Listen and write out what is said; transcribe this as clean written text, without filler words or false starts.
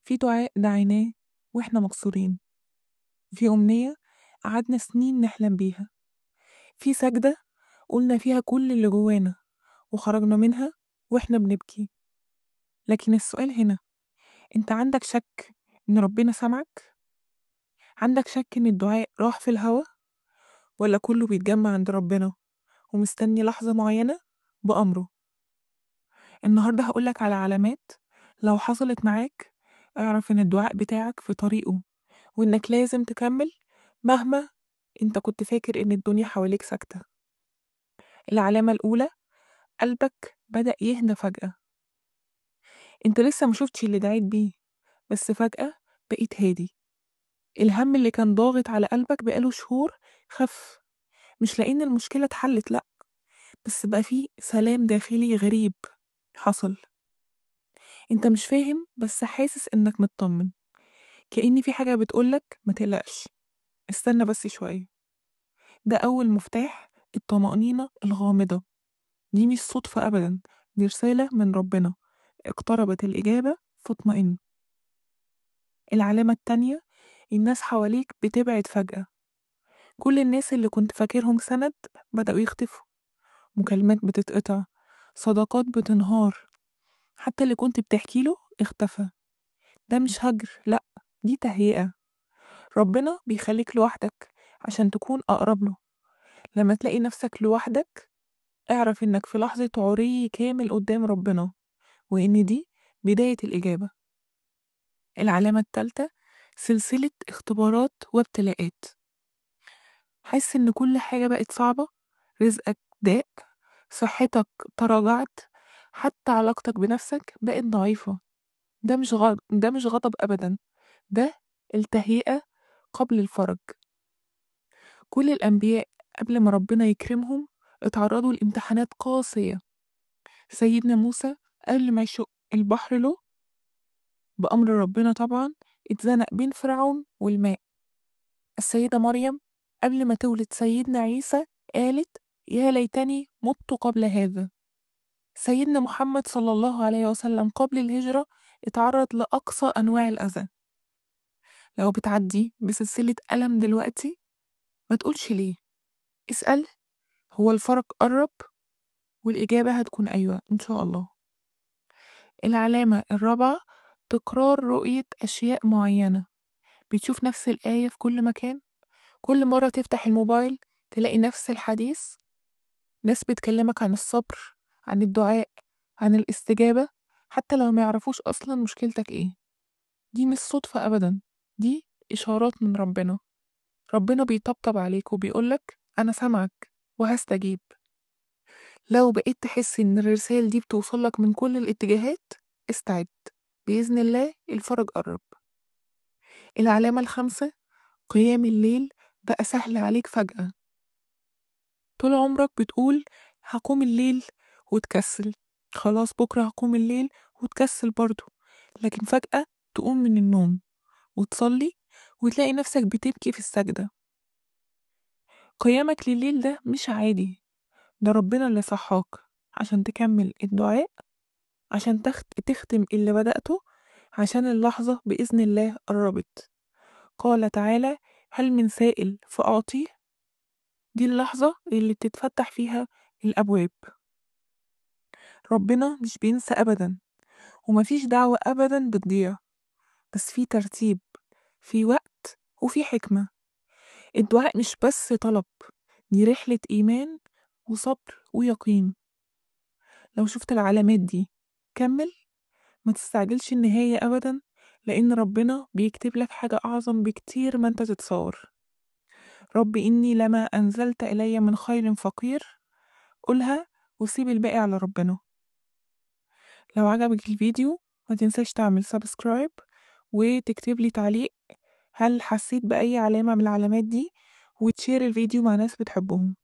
في دعاء دعيناه وإحنا مكسورين، في أمنية قعدنا سنين نحلم بيها، في سجدة قلنا فيها كل اللي جوانا وخرجنا منها وإحنا بنبكي. لكن السؤال هنا، أنت عندك شك إن ربنا سمعك؟ عندك شك إن الدعاء راح في الهوا؟ ولا كله بيتجمع عند ربنا ومستني لحظة معينة بأمره؟ النهاردة هقولك على علامات لو حصلت معاك اعرف إن الدعاء بتاعك في طريقه، وإنك لازم تكمل مهما أنت كنت فاكر إن الدنيا حواليك ساكتة. العلامة الأولى، قلبك بدأ يهدى فجأة. أنت لسه مشوفتش اللي دعيت بيه، بس فجأة بقيت هادي. الهم اللي كان ضاغط على قلبك بقاله شهور خف، مش لأن المشكلة اتحلت لأ، بس بقى فيه سلام داخلي غريب حصل. أنت مش فاهم بس حاسس إنك مطمن، كأن في حاجة بتقولك ما تقلقش، استنى بس شوية. ده أول مفتاح الطمأنينة الغامضة. دي مش صدفة أبدا، دي رسالة من ربنا، اقتربت الإجابة فاطمئن. العلامة التانية، الناس حواليك بتبعد فجأة. كل الناس اللي كنت فاكرهم سند بدأوا يختفوا، مكالمات بتتقطع، صداقات بتنهار، حتى اللي كنت بتحكي له اختفى. ده مش هجر لأ، دي تهيئة. ربنا بيخليك لوحدك عشان تكون أقرب له. لما تلاقي نفسك لوحدك اعرف إنك في لحظة عري كامل قدام ربنا، وإن دي بداية الإجابة. العلامة التالتة، سلسلة اختبارات وابتلاءات. حس إن كل حاجة بقت صعبة، رزقك ضاق، صحتك تراجعت، حتى علاقتك بنفسك بقت ضعيفة. ده مش غضب أبدا، ده التهيئة قبل الفرج. كل الأنبياء قبل ما ربنا يكرمهم اتعرضوا لامتحانات قاسية. سيدنا موسى قبل ما يشق البحر له بأمر ربنا طبعا اتزنق بين فرعون والماء. السيدة مريم قبل ما تولد سيدنا عيسى قالت يا ليتني مت قبل هذا. سيدنا محمد صلى الله عليه وسلم قبل الهجرة اتعرض لأقصى أنواع الأذى. لو بتعدي بسلسلة ألم دلوقتي ما تقولش ليه، اسأل هو الفرج قرب؟ والإجابة هتكون أيوة إن شاء الله. العلامة الرابعة، تكرار رؤية أشياء معينة. بتشوف نفس الآية في كل مكان، كل مرة تفتح الموبايل تلاقي نفس الحديث، ناس بتكلمك عن الصبر، عن الدعاء، عن الاستجابة، حتى لو ما يعرفوش أصلا مشكلتك إيه. دي مش صدفة أبدا، دي إشارات من ربنا. ربنا بيطبطب عليك وبيقولك أنا سامعك وهستجيب. لو بقيت تحس إن الرسائل دي بتوصلك من كل الاتجاهات استعد، بإذن الله الفرج قرب. العلامة الخامسة، قيام الليل بقى سهل عليك فجأة. طول عمرك بتقول هقوم الليل وتكسل، خلاص بكرة هقوم الليل وتكسل برضه، لكن فجأة تقوم من النوم وتصلي وتلاقي نفسك بتبكي في السجدة. قيامك لليل ده مش عادي، ده ربنا اللي صحاك عشان تكمل الدعاء، عشان تختم اللي بدأته، عشان اللحظة بإذن الله قربت. قال تعالى هل من سائل فأعطيه. دي اللحظة اللي بتتفتح فيها الأبواب. ربنا مش بينسى أبدا، ومفيش دعوة أبدا بتضيع، بس في ترتيب، في وقت، وفي حكمة. الدعاء مش بس طلب، دي رحلة إيمان وصبر ويقين. لو شفت العلامات دي كمل، ما تستعجلش النهاية أبدا، لأن ربنا بيكتب لك حاجة أعظم بكتير ما أنت تتصور. رب إني لما أنزلت إلي من خير فقير، قولها وسيب الباقي على ربنا. لو عجبك الفيديو ما تنساش تعمل سبسكرايب وتكتب لي تعليق هل حسيت بأي علامة من العلامات دي، وتشير الفيديو مع ناس بتحبهم.